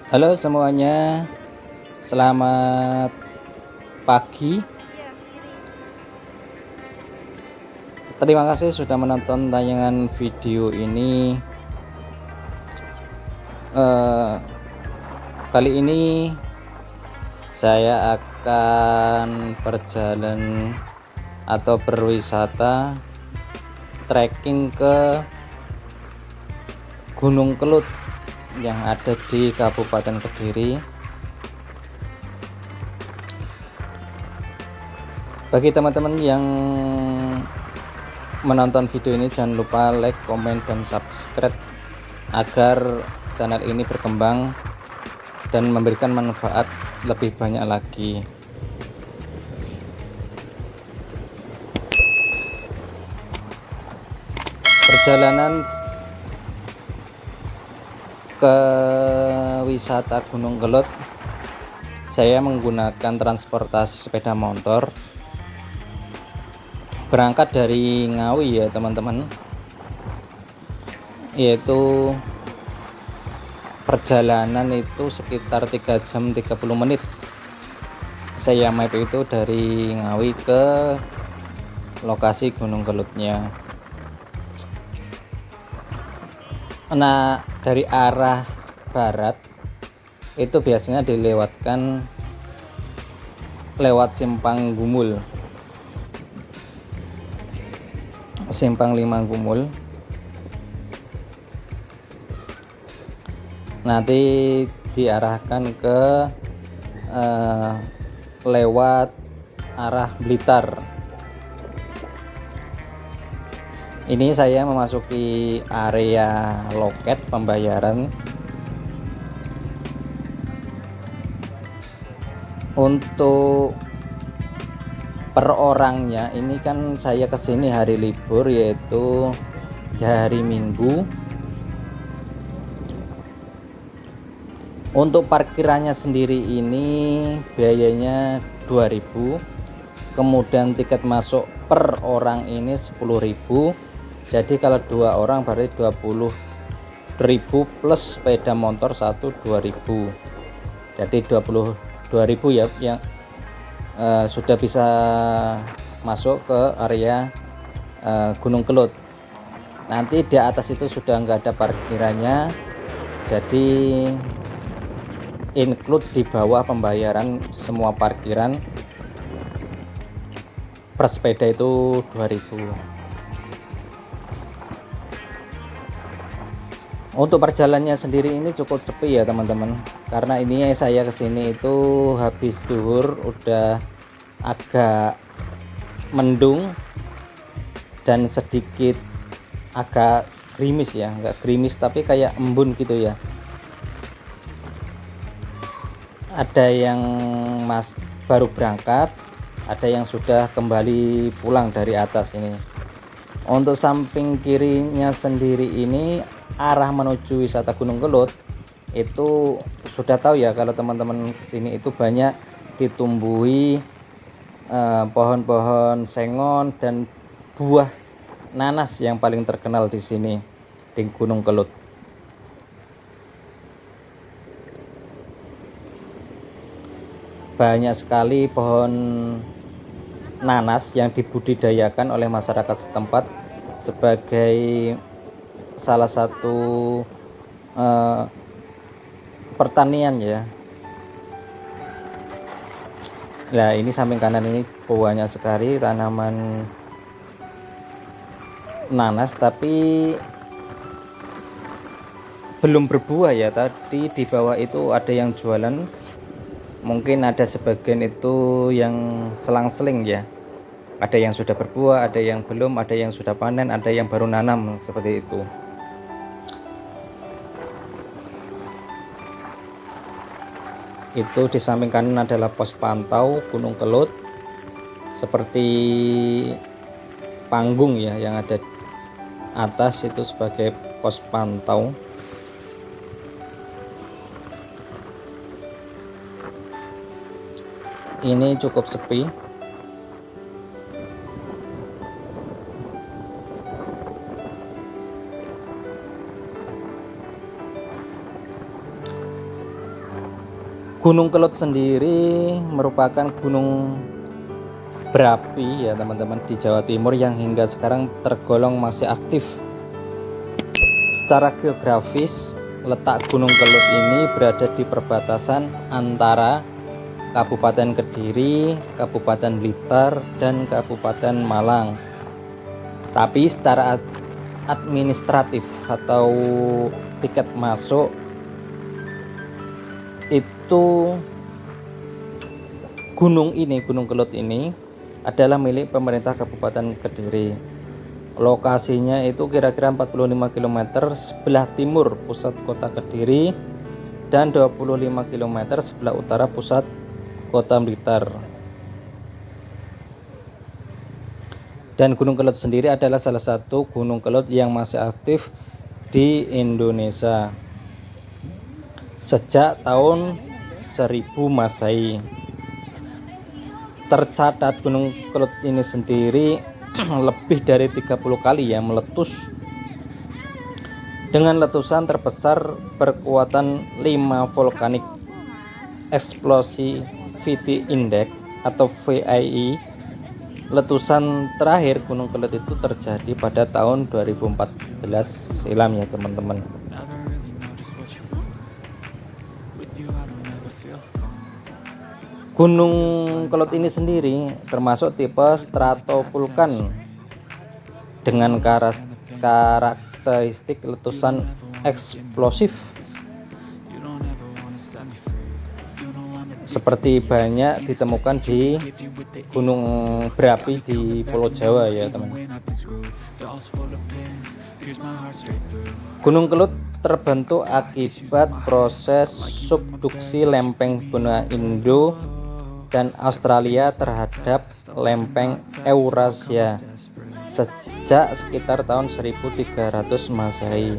Halo semuanya, selamat pagi. Terima kasih sudah menonton tayangan video ini. Kali ini saya akan berjalan atau berwisata trekking ke Gunung Kelut yang ada di Kabupaten Kediri. Bagi teman-teman yang menonton video ini, jangan lupa like, komen, dan subscribe agar channel ini berkembang dan memberikan manfaat lebih banyak lagi. Perjalanan ke wisata Gunung Kelut, saya menggunakan transportasi sepeda motor. Berangkat dari Ngawi ya teman-teman, yaitu perjalanan itu sekitar 3 jam 30 menit. Saya map itu dari Ngawi ke lokasi Gunung Kelutnya. Nah, dari arah barat itu biasanya dilewatkan lewat Simpang Gumul, Simpang 5 Gumul. Nanti diarahkan ke lewat arah Blitar. Ini saya memasuki area loket pembayaran. Untuk per orangnya ini kan saya kesini hari libur, yaitu hari Minggu. Untuk parkirannya sendiri ini biayanya 2.000, kemudian tiket masuk per orang ini 10.000. Jadi kalau 2 orang berarti 20.000 plus sepeda motor 2.000, jadi 22.000 ya, yang sudah bisa masuk ke area Gunung Kelut. Nanti di atas itu sudah nggak ada parkirannya, jadi include di bawah pembayaran semua parkiran per sepeda itu 2.000. Untuk perjalanannya sendiri ini cukup sepi ya teman-teman, karena ini saya kesini itu habis duhur, udah agak mendung dan sedikit agak gerimis ya, nggak gerimis tapi kayak embun gitu ya. Ada yang baru berangkat, ada yang sudah kembali pulang dari atas ini. Untuk samping kirinya sendiri ini arah menuju wisata Gunung Kelut itu sudah tahu ya, kalau teman-teman kesini itu banyak ditumbuhi pohon-pohon sengon dan buah nanas yang paling terkenal di sini di Gunung Kelut. Banyak sekali pohon nanas yang dibudidayakan oleh masyarakat setempat sebagai salah satu pertanian ya. Nah, ini samping kanan ini banyak sekali tanaman nanas tapi belum berbuah ya. Tadi di bawah itu ada yang jualan, mungkin ada sebagian itu yang selang-seling ya. Ada yang sudah berbuah, ada yang belum, ada yang sudah panen, ada yang baru nanam, seperti itu. Itu di samping kanan adalah pos pantau Gunung Kelut, seperti panggung ya yang ada atas itu sebagai pos pantau. Ini cukup sepi. Gunung Kelut sendiri merupakan gunung berapi ya teman-teman di Jawa Timur yang hingga sekarang tergolong masih aktif. Secara geografis, letak Gunung Kelut ini berada di perbatasan antara Kabupaten Kediri, Kabupaten Blitar, dan Kabupaten Malang. Tapi secara administratif atau tiket masuk itu Gunung Kelut ini adalah milik pemerintah Kabupaten Kediri. Lokasinya itu kira-kira 45 km sebelah timur pusat kota Kediri dan 25 km sebelah utara pusat kota Blitar. Dan Gunung Kelut sendiri adalah salah satu gunung kelut yang masih aktif di Indonesia sejak tahun 1000 Masehi. Tercatat Gunung Kelut ini sendiri lebih dari 30 kali ya meletus dengan letusan terbesar berkekuatan 5 volcanic explosivity index atau VII. Letusan terakhir Gunung Kelut itu terjadi pada tahun 2014 silam ya teman-teman. Gunung Kelut ini sendiri termasuk tipe stratovulkan dengan karakteristik letusan eksplosif seperti banyak ditemukan di gunung berapi di Pulau Jawa ya teman. Gunung Kelut terbentuk akibat proses subduksi lempeng benua Indo dan Australia terhadap lempeng Eurasia sejak sekitar tahun 1300 Masehi.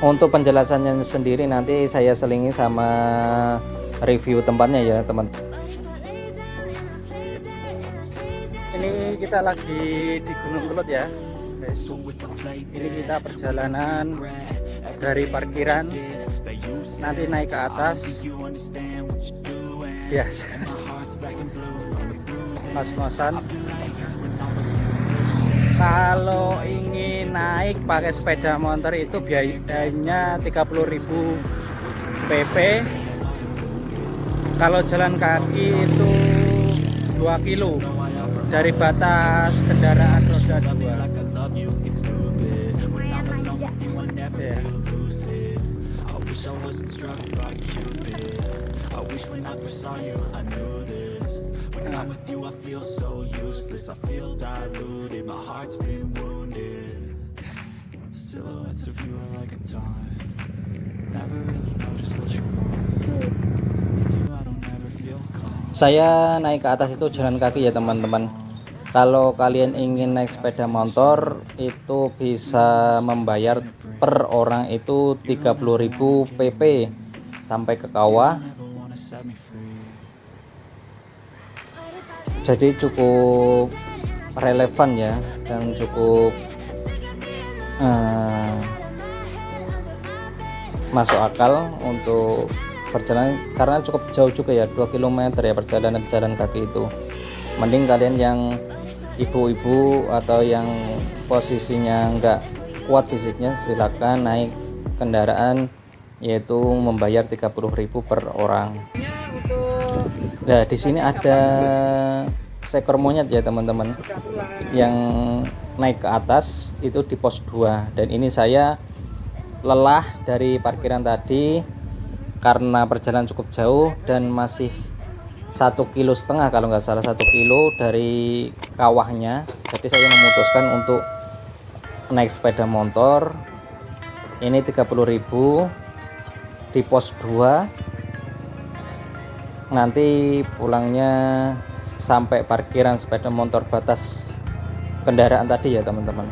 Untuk penjelasannya sendiri nanti saya selingi sama review tempatnya ya teman. Ini kita lagi di Gunung Kelut ya. Ini kita perjalanan dari parkiran nanti naik ke atas biasa ngos-ngosan. Kalau ingin naik pakai sepeda motor itu biayanya 30.000 PP. Kalau jalan kaki itu 2 kilo dari batas kendaraan roda 2. Yeah. Saya naik ke atas itu jalan kaki ya teman-teman. Kalau kalian ingin naik sepeda motor itu bisa membayar per orang itu 30.000 PP sampai ke kawah. Jadi cukup relevan ya dan cukup masuk akal untuk perjalanan karena cukup jauh juga ya, 2 km ya perjalanan jalan kaki itu. Mending kalian yang ibu-ibu atau yang posisinya enggak kuat fisiknya silakan naik kendaraan yaitu membayar 30.000 per orang. Nah, di sini ada seekor monyet ya teman-teman yang naik ke atas itu di pos 2 dan ini saya lelah dari parkiran tadi karena perjalanan cukup jauh dan masih 1,5 kilo kalau nggak salah, 1 kilo dari kawahnya. Jadi saya memutuskan untuk naik sepeda motor ini 30.000 di pos 2. Nanti pulangnya sampai parkiran sepeda motor batas kendaraan tadi ya teman-teman.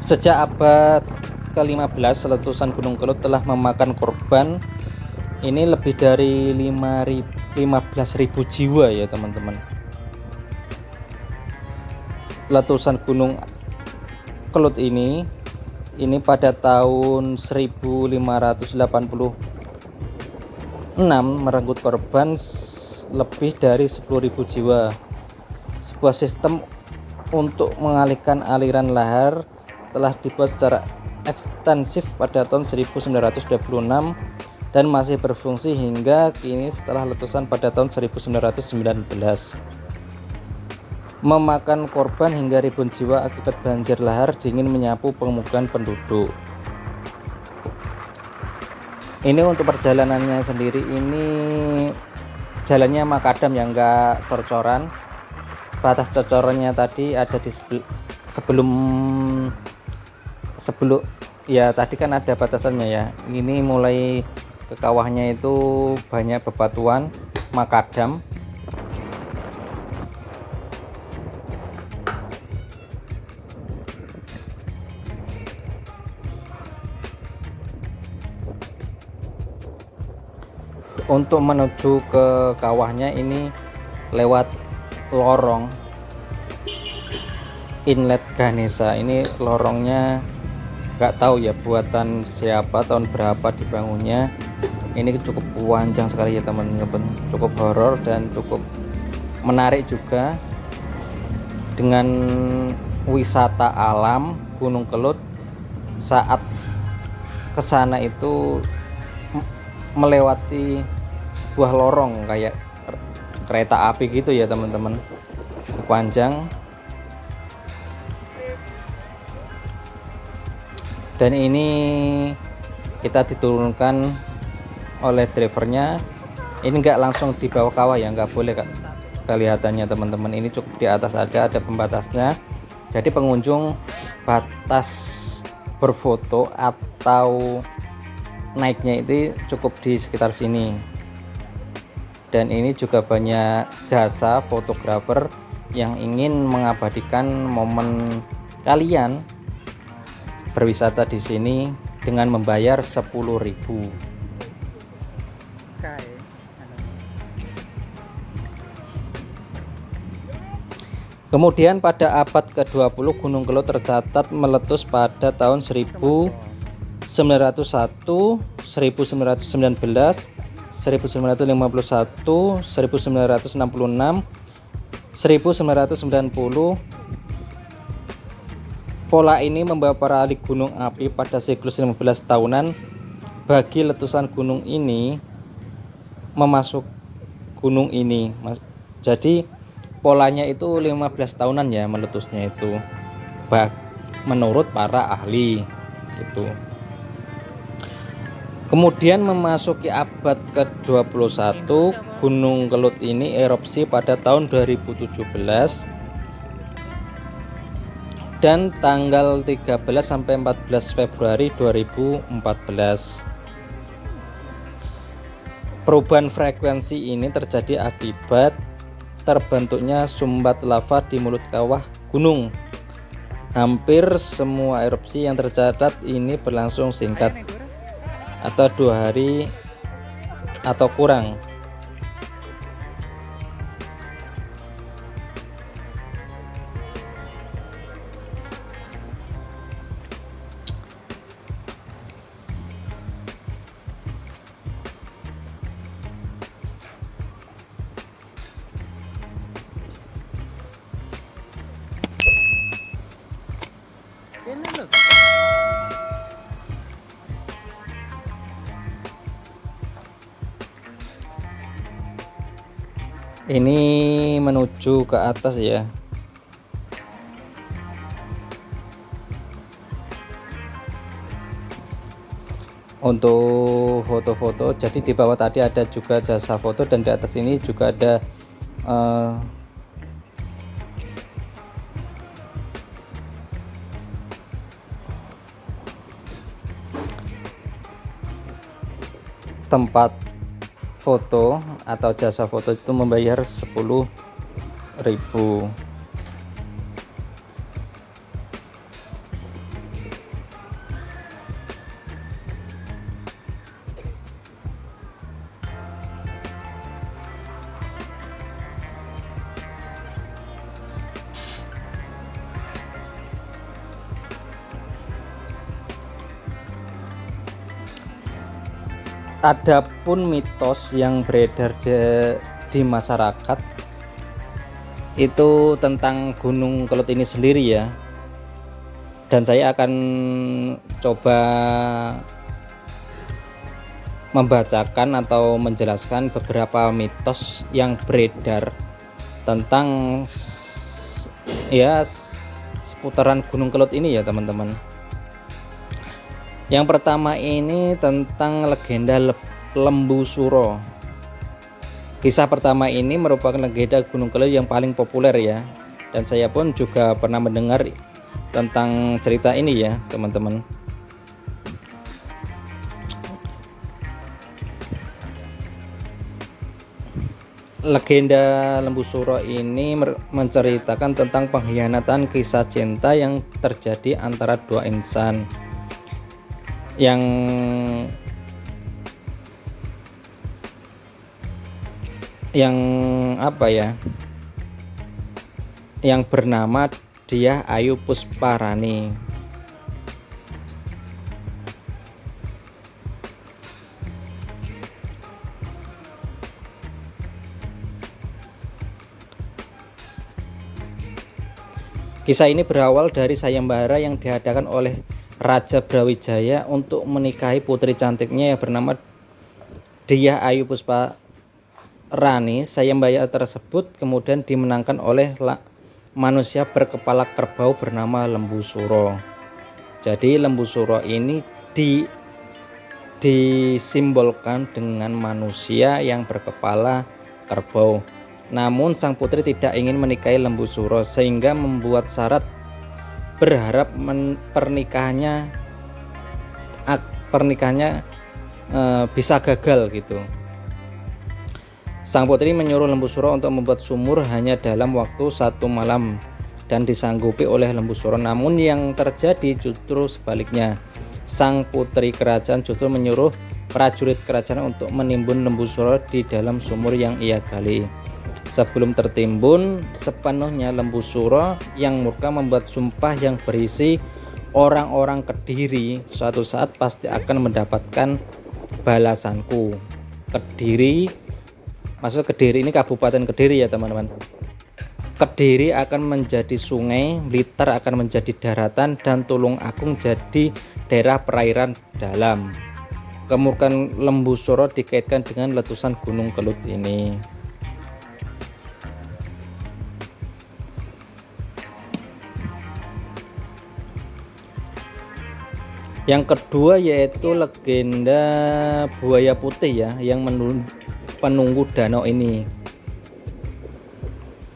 Sejak abad ke-15 letusan Gunung Kelut telah memakan korban ini lebih dari 15.000 jiwa ya teman-teman. Letusan Gunung Kelut ini pada tahun 1586 merenggut korban lebih dari 10.000 jiwa. Sebuah sistem untuk mengalihkan aliran lahar telah dibuat secara ekstensif pada tahun 1926 dan masih berfungsi hingga kini setelah letusan pada tahun 1919. Memakan korban hingga ribuan jiwa akibat banjir lahar dingin menyapu pemukiman penduduk. Ini untuk perjalanannya sendiri, ini jalannya makadam yang enggak cor-coran. Batas cocorannya tadi ada di sebelum ya tadi kan ada batasannya ya. Ini mulai ke kawahnya itu banyak bebatuan makadam. Untuk menuju ke kawahnya ini lewat lorong Inlet Ganesha. Ini lorongnya nggak tahu ya buatan siapa, tahun berapa dibangunnya. Ini cukup panjang sekali ya teman-teman, cukup horor dan cukup menarik juga dengan wisata alam Gunung Kelut. Saat kesana itu melewati sebuah lorong kayak kereta api gitu ya teman-teman, cukup panjang. Dan ini kita diturunkan oleh drivernya. Ini enggak langsung di bawah kawah ya, nggak boleh kan kelihatannya teman-teman. Ini cukup di atas, ada pembatasnya. Jadi pengunjung batas berfoto atau naiknya itu cukup di sekitar sini. Dan ini juga banyak jasa fotografer yang ingin mengabadikan momen kalian berwisata di sini dengan membayar 10.000. Kemudian pada abad ke-20 Gunung Kelut tercatat meletus pada tahun 1901, 1919, 1951, 1956, 1990. Pola ini membawa para ahli gunung api pada siklus 15 tahunan bagi letusan gunung ini memasuk gunung ini. Jadi polanya itu 15 tahunan ya meletusnya itu, menurut para ahli itu. Kemudian memasuki abad ke-21, Gunung Kelut ini erupsi pada tahun 2017 dan tanggal 13 sampai 14 Februari 2014. Perubahan frekuensi ini terjadi akibat terbentuknya sumbat lava di mulut kawah gunung. Hampir semua erupsi yang tercatat ini berlangsung singkat atau 2 hari atau kurang. Ini menuju ke atas ya. Untuk foto-foto, jadi di bawah tadi ada juga jasa foto dan di atas ini juga ada tempat foto atau jasa foto itu membayar 10.000. Adapun mitos yang beredar di masyarakat itu tentang Gunung Kelut ini sendiri ya, dan saya akan coba membacakan atau menjelaskan beberapa mitos yang beredar tentang ya seputaran Gunung Kelut ini ya teman-teman. Yang pertama ini tentang legenda Lembu Suro. Kisah pertama ini merupakan legenda Gunung Kelut yang paling populer ya, dan saya pun juga pernah mendengar tentang cerita ini ya teman-teman. Legenda Lembu Suro ini menceritakan tentang pengkhianatan kisah cinta yang terjadi antara dua insan yang apa ya, yang bernama Dyah Ayu Pusparani. Kisah ini berawal dari sayembara yang diadakan oleh Raja Brawijaya untuk menikahi putri cantiknya yang bernama Dyah Ayu Pusparani. Sayembara tersebut kemudian dimenangkan oleh manusia berkepala kerbau bernama Lembu Suro. Jadi Lembu Suro ini disimbolkan dengan manusia yang berkepala kerbau. Namun sang putri tidak ingin menikahi Lembu Suro sehingga membuat syarat berharap pernikahannya bisa gagal gitu. Sang putri menyuruh Lembu Suro untuk membuat sumur hanya dalam waktu 1 malam dan disanggupi oleh Lembu Suro. Namun yang terjadi justru sebaliknya. Sang putri kerajaan justru menyuruh prajurit kerajaan untuk menimbun Lembu Suro di dalam sumur yang ia gali. Sebelum tertimbun sepenuhnya, Lembu Suro yang murka membuat sumpah yang berisi orang-orang Kediri suatu saat pasti akan mendapatkan balasanku. Kediri, maksud Kediri ini Kabupaten Kediri ya teman-teman. Kediri akan menjadi sungai, Blitar akan menjadi daratan, dan Tulung Agung jadi daerah perairan dalam. Kemurkaan Lembu Suro dikaitkan dengan letusan Gunung Kelut ini. Yang kedua yaitu legenda buaya putih ya, yang penunggu danau ini.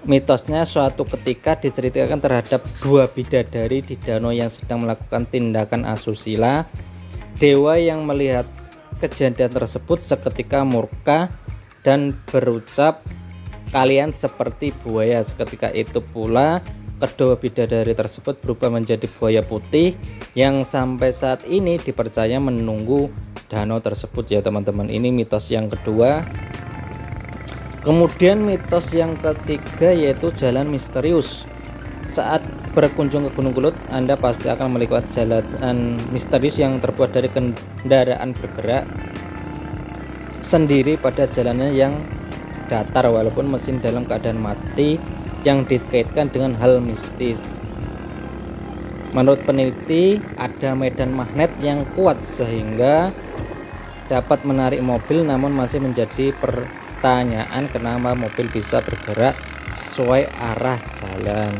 Mitosnya suatu ketika diceritakan terhadap dua bidadari di danau yang sedang melakukan tindakan asusila. Dewa yang melihat kejadian tersebut seketika murka dan berucap, "Kalian seperti buaya." Seketika itu pula kedua bidadari tersebut berubah menjadi buaya putih yang sampai saat ini dipercaya menunggu danau tersebut ya teman-teman. Ini mitos yang kedua. Kemudian mitos yang ketiga yaitu jalan misterius. Saat berkunjung ke Gunung Kelut, Anda pasti akan melewati jalan misterius yang terbuat dari kendaraan bergerak sendiri pada jalannya yang datar walaupun mesin dalam keadaan mati, yang dikaitkan dengan hal mistis. Menurut peneliti, ada medan magnet yang kuat sehingga dapat menarik mobil, namun masih menjadi pertanyaan kenapa mobil bisa bergerak sesuai arah jalan.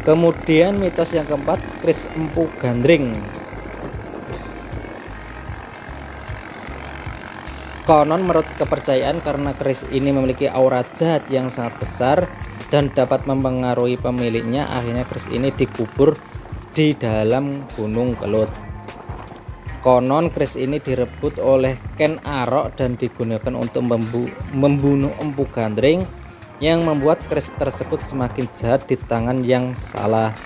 Kemudian mitos yang keempat, keris Empu Gandring. Konon menurut kepercayaan karena keris ini memiliki aura jahat yang sangat besar dan dapat mempengaruhi pemiliknya, akhirnya keris ini dikubur di dalam Gunung Kelut. Konon keris ini direbut oleh Ken Arok dan digunakan untuk membunuh Empu Gandring, yang membuat keris tersebut semakin jahat di tangan yang salah.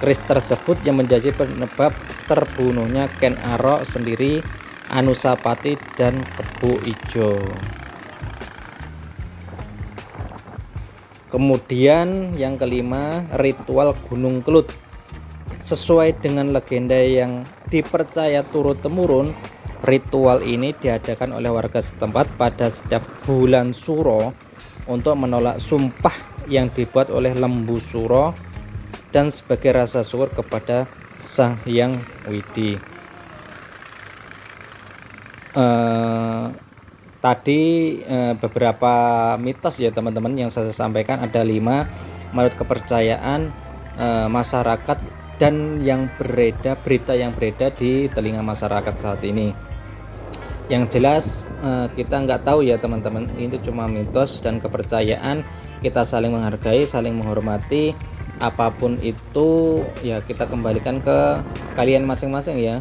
Keris tersebut yang menjadi penyebab terbunuhnya Ken Arok sendiri, Anusapati, dan Kebo Ijo. Kemudian yang kelima, ritual Gunung Kelut. Sesuai dengan legenda yang dipercaya turun-temurun, ritual ini diadakan oleh warga setempat pada setiap bulan Suro untuk menolak sumpah yang dibuat oleh lembu Suro dan sebagai rasa syukur kepada Sang Hyang Widi. Tadi beberapa mitos ya teman-teman yang saya sampaikan, ada 5 menurut kepercayaan masyarakat dan yang beredar, berita yang beredar di telinga masyarakat saat ini. Yang jelas kita nggak tahu ya teman-teman, ini cuma mitos dan kepercayaan. Kita saling menghargai, saling menghormati, apapun itu ya kita kembalikan ke kalian masing-masing ya.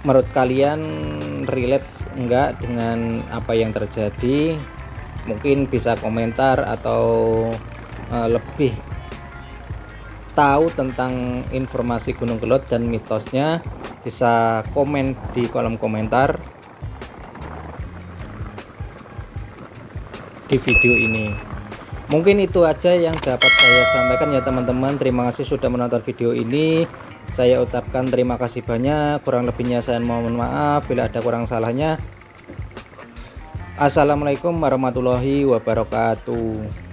Menurut kalian relate enggak dengan apa yang terjadi? Mungkin bisa komentar, atau lebih tahu tentang informasi Gunung Kelot dan mitosnya bisa komen di kolom komentar di video ini. Mungkin itu aja yang dapat saya sampaikan ya teman-teman. Terima kasih sudah menonton video ini. Saya ucapkan terima kasih banyak. Kurang lebihnya saya mohon maaf bila ada kurang salahnya. Assalamualaikum warahmatullahi wabarakatuh.